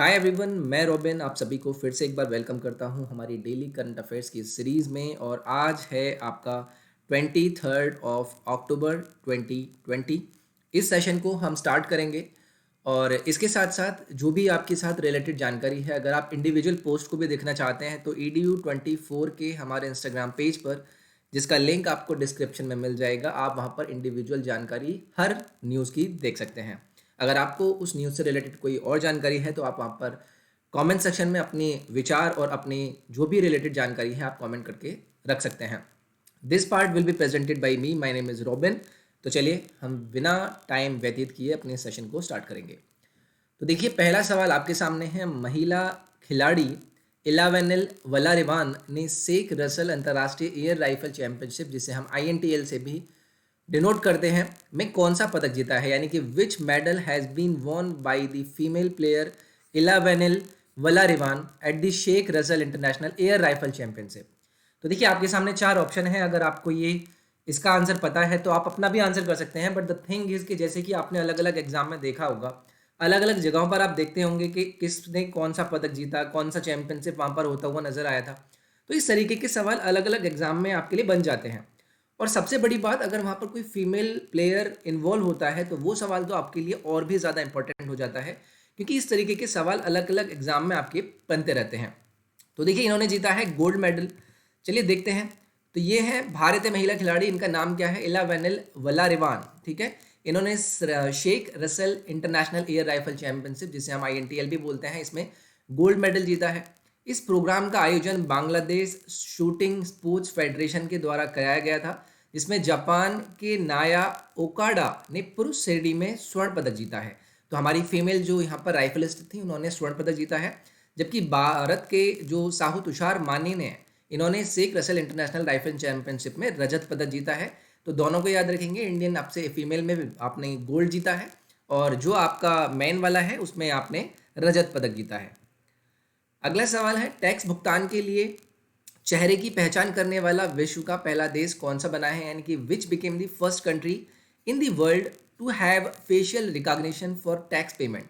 Hi everyone, मैं robin आप सभी को फिर से एक बार वेलकम करता हूं हमारी डेली करंट अफेयर्स की सीरीज़ में। और आज है आपका 23 अक्टूबर 2020। इस सेशन को हम स्टार्ट करेंगे और इसके साथ साथ जो भी आपके साथ रिलेटेड जानकारी है, अगर आप इंडिविजुअल पोस्ट को भी देखना चाहते हैं तो edu24 के हमारे इंस्टाग्राम पेज पर, जिसका लिंक आपको डिस्क्रिप्शन में मिल जाएगा, आप वहां पर इंडिविजुअल जानकारी हर न्यूज़ की देख सकते हैं। अगर आपको उस न्यूज़ से रिलेटेड कोई और जानकारी है तो आप वहाँ पर कमेंट सेक्शन में अपने विचार और अपनी जो भी रिलेटेड जानकारी है आप कमेंट करके रख सकते हैं। This part will be presented by me, my name is robin. तो चलिए हम बिना टाइम व्यतीत किए अपने सेशन को स्टार्ट करेंगे। तो देखिए, पहला सवाल आपके सामने है। महिला खिलाड़ी इलावेनिल वलारिवान ने सेक रसल अंतर्राष्ट्रीय एयर राइफल चैंपियनशिप, जिसे हम INTL से भी डिनोट करते हैं, में कौन सा पदक जीता है, यानी कि which medal has been won by the female player Elavenil Valarivan at the Sheikh Russel international air rifle championship. तो देखिए, आपके सामने चार ऑप्शन है। अगर आपको ये इसका आंसर पता है तो आप अपना भी आंसर कर सकते हैं, बट द थिंग इज कि जैसे कि आपने अलग अलग एग्जाम में देखा होगा, अलग अलग जगहों पर आप देखते होंगे कि किसने कौन सा पदक जीता, कौन सा चैंपियनशिप वहाँ पर होता हुआ नजर आया था। तो इस तरीके के सवाल अलग अलग एग्जाम में आपके लिए बन जाते हैं। और सबसे बड़ी बात, अगर वहाँ पर कोई फीमेल प्लेयर इन्वॉल्व होता है तो वो सवाल तो आपके लिए और भी ज़्यादा इंपॉर्टेंट हो जाता है, क्योंकि इस तरीके के सवाल अलग अलग एग्जाम में आपके बनते रहते हैं। तो देखिए, इन्होंने जीता है गोल्ड मेडल। चलिए देखते हैं। तो ये है भारतीय महिला खिलाड़ी, इनका नाम क्या है? इलावेनिल वलारिवान। ठीक है। इन्होंने Sheikh Russel international air rifle championship, जिसे हम INTL भी बोलते हैं, इसमें गोल्ड मेडल जीता है। इस प्रोग्राम का आयोजन बांग्लादेश शूटिंग स्पोर्ट्स फेडरेशन के द्वारा कराया गया था, जिसमें जापान के नाया ओकाडा ने पुरुष श्रेणी में स्वर्ण पदक जीता है। तो हमारी फीमेल जो यहाँ पर राइफलिस्ट थी, उन्होंने स्वर्ण पदक जीता है। जबकि भारत के जो साहू तुषार मानी ने, इन्होंने Sheikh Russel international rifle championship में रजत पदक जीता है। तो दोनों को याद रखेंगे। इंडियन आपसे फीमेल में भी आपने गोल्ड जीता है, और जो आपका मेन वाला है उसमें आपने रजत पदक जीता है। अगला सवाल है, टैक्स भुगतान के लिए चेहरे की पहचान करने वाला विश्व का पहला देश कौन सा बना है, यानी कि which became the first country in the world to have facial recognition for tax payment.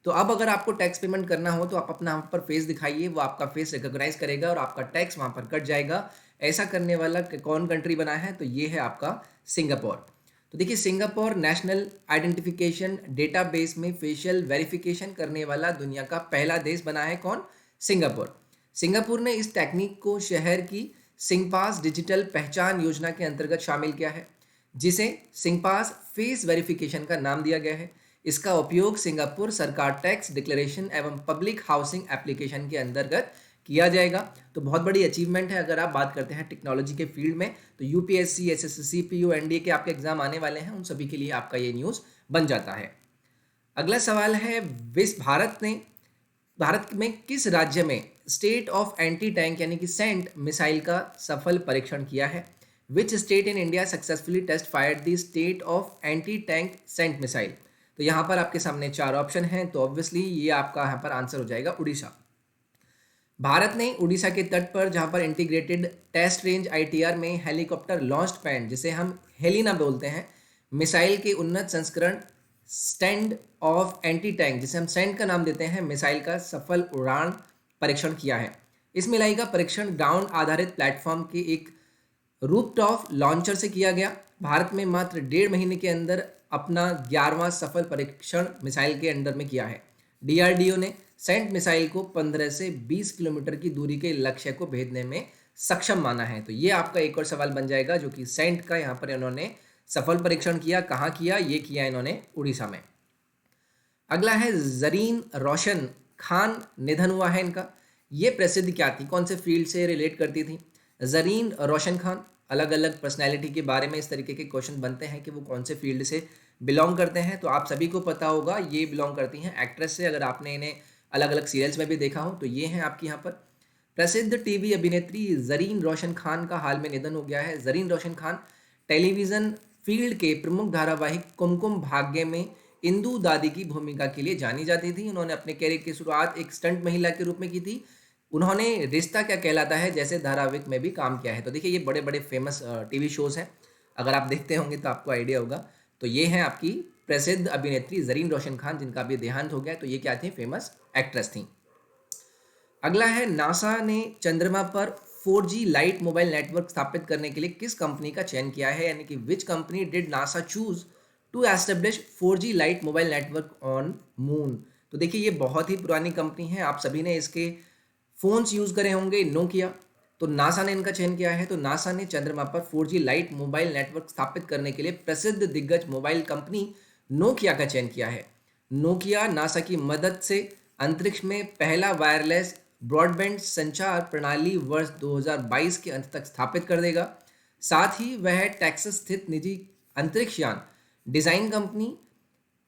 तो अब अगर आपको टैक्स पेमेंट करना हो तो आप अपना वहाँ पर फेस दिखाइए, वो आपका फेस रिकॉग्नाइज करेगा और आपका टैक्स वहाँ पर कट जाएगा। ऐसा करने वाला कौन कंट्री बना है? तो ये है आपका सिंगापुर। तो देखिए, सिंगापुर नेशनल आइडेंटिफिकेशन डेटाबेस में फेशियल वेरिफिकेशन करने वाला दुनिया का पहला देश बना है। कौन? सिंगापुर। सिंगापुर ने इस टेक्निक को शहर की सिंगपास डिजिटल पहचान योजना के अंतर्गत शामिल किया है, जिसे सिंगपास फेस वेरिफिकेशन का नाम दिया गया है। इसका उपयोग सिंगापुर सरकार टैक्स डिक्लेरेशन एवं पब्लिक हाउसिंग एप्लीकेशन के अंतर्गत किया जाएगा। तो बहुत बड़ी अचीवमेंट है। अगर आप बात करते हैं टेक्नोलॉजी के फील्ड में, तो UPSC, SSC, CPU, NDA के आपके एग्जाम आने वाले हैं, उन सभी के लिए आपका ये न्यूज़ बन जाता है। अगला सवाल है, भारत में किस राज्य में स्टेट ऑफ एंटी टैंक यानी कि सेंट मिसाइल का सफल परीक्षण किया है? Which state in India successfully test fired the state of anti tank sent missile? तो यहाँ पर आपके सामने चार ऑप्शन हैं, तो ऑब्वियसली ये आपका यहाँ पर आंसर हो जाएगा उड़ीसा। भारत ने उड़ीसा के तट पर, जहाँ पर इंटीग्रेटेड टेस्ट रेंज ITR में हेलीकॉप्टर लॉन्च्ड पैड, जिसे हम हेलिना बोलते हैं, मिसाइल के उन्नत संस्करण स्टैंड ऑफ एंटी टैंक, जिसे हम स्टैंड का नाम देते हैं, मिसाइल का सफल उड़ान परीक्षण किया है। इस मिसाइल का परीक्षण ग्राउंड आधारित प्लेटफॉर्म के एक रूफटॉप लॉन्चर से किया गया। भारत में मात्र 1.5 महीने के अंदर अपना 11वां सफल परीक्षण मिसाइल के अंडर में किया है। DRDO ने सेंट मिसाइल को 15 से 20 किलोमीटर की दूरी के लक्ष्य को भेजने में सक्षम माना है। तो ये आपका एक और सवाल बन जाएगा, जो कि सेंट का यहाँ पर इन्होंने सफल परीक्षण किया। कहाँ किया? ये किया इन्होंने उड़ीसा में। अगला है, जरीन रोशन खान निधन हुआ है इनका। ये प्रसिद्ध क्या थी? कौन से फील्ड से रिलेट करती थी? जरीन रोशन खान, अलग अलग पर्सनैलिटी के बारे में इस तरीके के क्वेश्चन बनते हैं कि वो कौन से फील्ड से बिलोंग करते हैं। तो आप सभी को पता होगा, ये बिलोंग करती हैं एक्ट्रेस से। अगर आपने इन्हें अलग अलग सीरियल्स में भी देखा हो तो ये हैं आपकी यहाँ पर। प्रसिद्ध टीवी अभिनेत्री जरीन रोशन खान का हाल में निधन हो गया है। जरीन रोशन खान टेलीविज़न फील्ड के प्रमुख धारावाहिक कुमकुम भाग्य में इंदू दादी की भूमिका के लिए जानी जाती थी। उन्होंने अपने कैरियर की शुरुआत एक स्टंट महिला के रूप में की थी। उन्होंने रिश्ता क्या कहलाता है जैसे धारावाहिक में भी काम किया है। तो देखिए, ये बड़े बड़े फेमस टीवी शोज़ हैं। अगर आप देखते होंगे तो आपको आइडिया होगा। तो ये हैं आपकी प्रसिद्ध अभिनेत्री जरीन रोशन खान, जिनका भी देहांत हो गया, तो ये क्या थी, फेमस एक्ट्रेस थी। अगला है, नासा ने चंद्रमा पर 4G लाइट मोबाइल नेटवर्क स्थापित करने के लिए किस कंपनी का चयन किया है, यानी कि which company did NASA choose to establish 4G light mobile network on moon. तो देखिए ये बहुत ही पुरानी कंपनी है, आप सभी ने इसके फोन्स यूज करे होंगे, नोकिया। तो नासा ने इनका चयन किया है। तो नासा ने चंद्रमा पर 4G लाइट मोबाइल नेटवर्क स्थापित करने के लिए प्रसिद्ध दिग्गज मोबाइल कंपनी नोकिया का चयन किया है। नोकिया नासा की मदद से अंतरिक्ष में पहला वायरलेस ब्रॉडबैंड संचार प्रणाली वर्ष 2022 के अंत तक स्थापित कर देगा। साथ ही वह टेक्सास स्थित निजी अंतरिक्ष यान डिजाइन कंपनी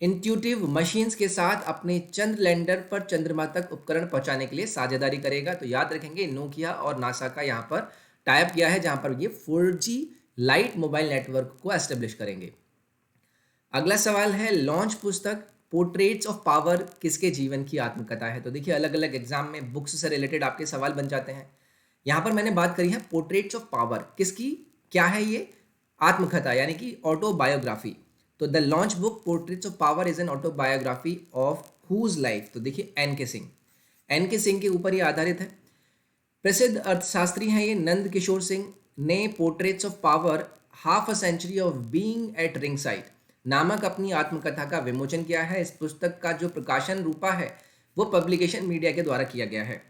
इंट्यूटिव मशीन्स के साथ अपने चंद्र लैंडर पर चंद्रमा तक उपकरण पहुंचाने के लिए साझेदारी करेगा। तो याद रखेंगे, नोकिया और नासा का यहाँ पर टाइप किया है, जहां पर ये 4G लाइट मोबाइल नेटवर्क को एस्टेब्लिश करेंगे। अगला सवाल है, लॉन्च पुस्तक पोर्ट्रेट्स ऑफ पावर किसके जीवन की आत्मकथा है। तो देखिए अलग अलग एग्जाम में बुक्स से रिलेटेड आपके सवाल बन जाते हैं। यहाँ पर मैंने बात करी है पोर्ट्रेट्स ऑफ पावर, किसकी क्या है ये, आत्मकथा यानी कि ऑटोबायोग्राफी। तो the launch book portraits of power is an autobiography of whose life. तो देखिए एन के सिंह, एन के सिंह के ऊपर ये आधारित है। प्रसिद्ध अर्थशास्त्री हैं ये नंद किशोर सिंह ने portraits of power half a century of being at ringside नामक अपनी आत्मकथा का विमोचन किया है। इस पुस्तक का जो प्रकाशन रूपा है वो पब्लिकेशन मीडिया के द्वारा किया गया है।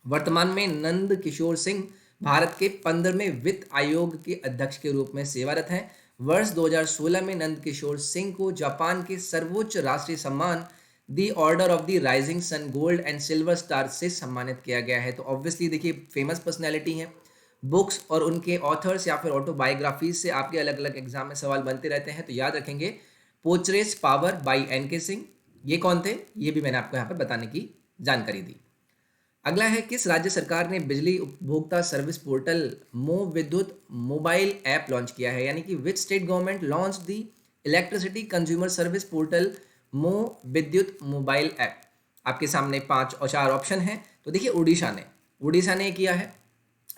वर्तमान में नंद किशोर सिंह भारत के 15वें वित्त आयोग के अध्यक्ष के रूप में सेवारत हैं। वर्ष 2016 में नंद किशोर सिंह को जापान के सर्वोच्च राष्ट्रीय सम्मान the order of the rising sun gold and silver star से सम्मानित किया गया है। तो ऑब्वियसली देखिए फेमस पर्सनैलिटी हैं। बुक्स और उनके ऑथर्स या फिर ऑटोबायोग्राफीज से आपके अलग अलग एग्जाम में सवाल बनते रहते हैं। तो याद रखेंगे, पोर्ट्रेट्स पावर बाय एन के सिंह, ये कौन थे, ये भी मैंने आपको यहाँ पर बताने की जानकारी दी। अगला है, किस राज्य सरकार ने बिजली उपभोक्ता सर्विस पोर्टल मो विद्युत मोबाइल ऐप लॉन्च किया है, यानी कि which state government launch the electricity consumer service portal मो विद्युत मोबाइल ऐप। आपके सामने 5 और 4 ऑप्शन हैं। तो देखिए उड़ीसा ने किया है,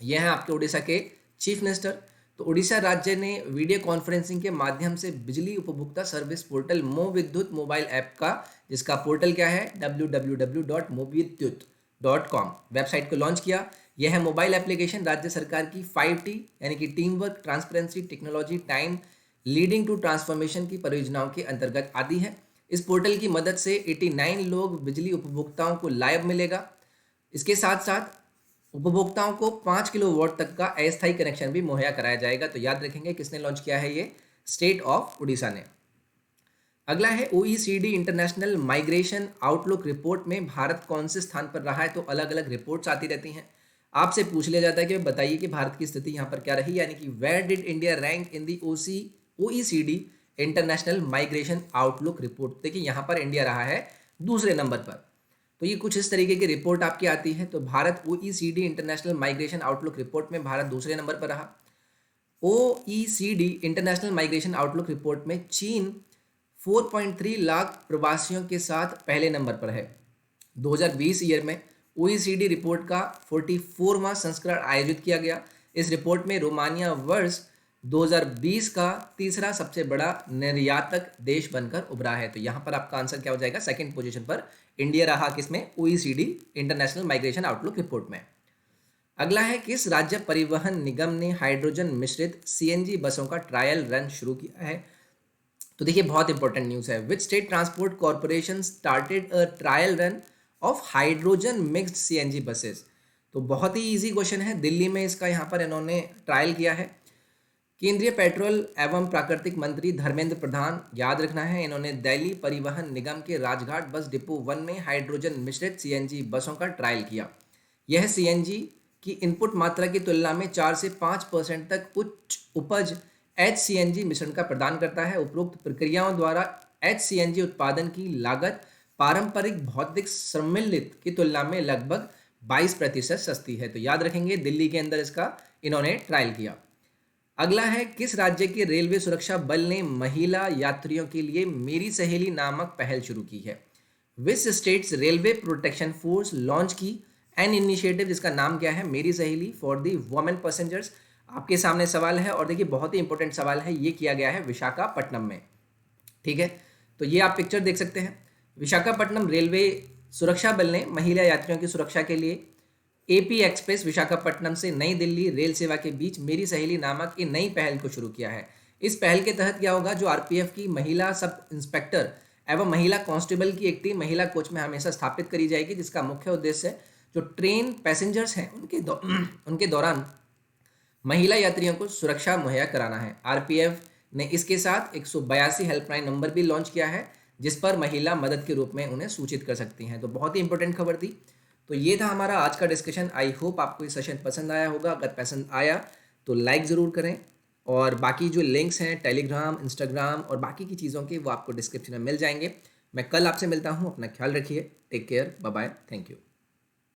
यह है आपके उड़ीसा के चीफ मिनिस्टर। तो उड़ीसा राज्य ने वीडियो कॉन्फ्रेंसिंग के माध्यम से बिजली उपभोक्ता सर्विस पोर्टल मो विद्युत मोबाइल ऐप का, जिसका पोर्टल क्या है www.movidyut.com वेबसाइट को लॉन्च किया। यह है मोबाइल एप्लीकेशन राज्य सरकार की 5T यानी कि teamwork, transparency, technology, time leading to transformation की परियोजनाओं के अंतर्गत आती है। इस पोर्टल की मदद से 89 लोग बिजली उपभोक्ताओं को लाभ मिलेगा। इसके साथ साथ उपभोक्ताओं को 5 किलोवाट तक का अस्थायी कनेक्शन भी मुहैया कराया जाएगा। तो याद रखेंगे किसने लॉन्च किया है, ये स्टेट ऑफ उड़ीसा ने। अगला है, OECD international migration outlook report में भारत कौन से स्थान पर रहा है। तो अलग अलग रिपोर्ट्स आती रहती हैं, आपसे पूछ लिया जाता है कि बताइए कि भारत की स्थिति यहाँ पर क्या रही, यानी कि where did India rank in the OECD international migration outlook report. देखिए यहाँ पर इंडिया रहा है दूसरे नंबर पर। तो ये कुछ इस तरीके की रिपोर्ट आपकी आती है। तो Bharat OECD international migration outlook report में भारत दूसरे नंबर पर रहा। OECD international migration outlook report में चीन 4.3 लाख प्रवासियों के साथ पहले नंबर पर है। 2020 ईयर में OECD रिपोर्ट का 44वां संस्करण आयोजित किया गया। इस रिपोर्ट में रोमानिया वर्ष 2020 का तीसरा सबसे बड़ा निर्यातक देश बनकर उभरा है। तो यहाँ पर आपका आंसर क्या हो जाएगा, सेकंड पोजीशन पर इंडिया रहा, किसमें, OECD international migration outlook report में। अगला है, किस राज्य परिवहन निगम ने हाइड्रोजन मिश्रित CNG बसों का ट्रायल रन शुरू किया है। तो देखिए बहुत इंपॉर्टेंट न्यूज़ है। Which state transport corporation started a trial run of hydrogen mixed CNG buses. तो बहुत ही इजी क्वेश्चन है, दिल्ली में इसका यहाँ पर इन्होंने ट्रायल किया है। केंद्रीय पेट्रोल एवं प्राकृतिक मंत्री धर्मेंद्र प्रधान, याद रखना है, इन्होंने दिल्ली परिवहन निगम के राजघाट बस डिपो 1 में हाइड्रोजन मिश्रित CNG बसों का ट्रायल किया। यह CNG की इनपुट मात्रा की तुलना में 4 से 5% तक उच्च उपज HCNG मिश्रण का प्रदान करता है। उपरोक्त प्रक्रियाओं द्वारा HCNG उत्पादन की लागत पारंपरिक भौतिक सम्मिलित की तुलना में लगभग 22% सस्ती है। तो याद रखेंगे दिल्ली के अंदर इसका इन्होंने ट्रायल किया। अगला है, किस राज्य के रेलवे सुरक्षा बल ने महिला यात्रियों के लिए मेरी सहेली नामक पहल शुरू की है। Which states railway protection force launch की एन इनिशिएटिव, जिसका नाम क्या है, मेरी सहेली फॉर दी वुमेन पैसेंजर्स। आपके सामने सवाल है और देखिए बहुत ही इंपॉर्टेंट सवाल है, ये किया गया है विशाखापट्टनम में। ठीक है, तो ये आप पिक्चर देख सकते हैं। विशाखापट्टनम रेलवे सुरक्षा बल ने महिला यात्रियों की सुरक्षा के लिए एपी एक्सप्रेस विशाखापट्टनम से नई दिल्ली रेल सेवा के बीच मेरी सहेली नामक एक नई पहल को शुरू किया है। इस पहल के तहत क्या होगा, जो आरपीएफ की महिला सब इंस्पेक्टर एवं महिला कांस्टेबल की एक टीम महिला कोच में हमेशा स्थापित करी जाएगी, जिसका मुख्य उद्देश्य जो ट्रेन पैसेंजर्स हैं उनके दौरान महिला यात्रियों को सुरक्षा मुहैया कराना है। आरपीएफ ने इसके साथ 182 हेल्पलाइन नंबर भी लॉन्च किया है, जिस पर महिला मदद के रूप में उन्हें सूचित कर सकती हैं। तो बहुत ही इंपॉर्टेंट खबर थी। तो ये था हमारा आज का डिस्कशन। आई होप आपको ये सेशन पसंद आया होगा। अगर पसंद आया तो लाइक ज़रूर करें, और बाकी जो लिंक्स हैं टेलीग्राम, इंस्टाग्राम और बाकी की चीज़ों के, वो आपको डिस्क्रिप्शन में मिल जाएंगे। मैं कल आपसे मिलता हूँ। अपना ख्याल रखिए। Take care. Bye bye. Thank you.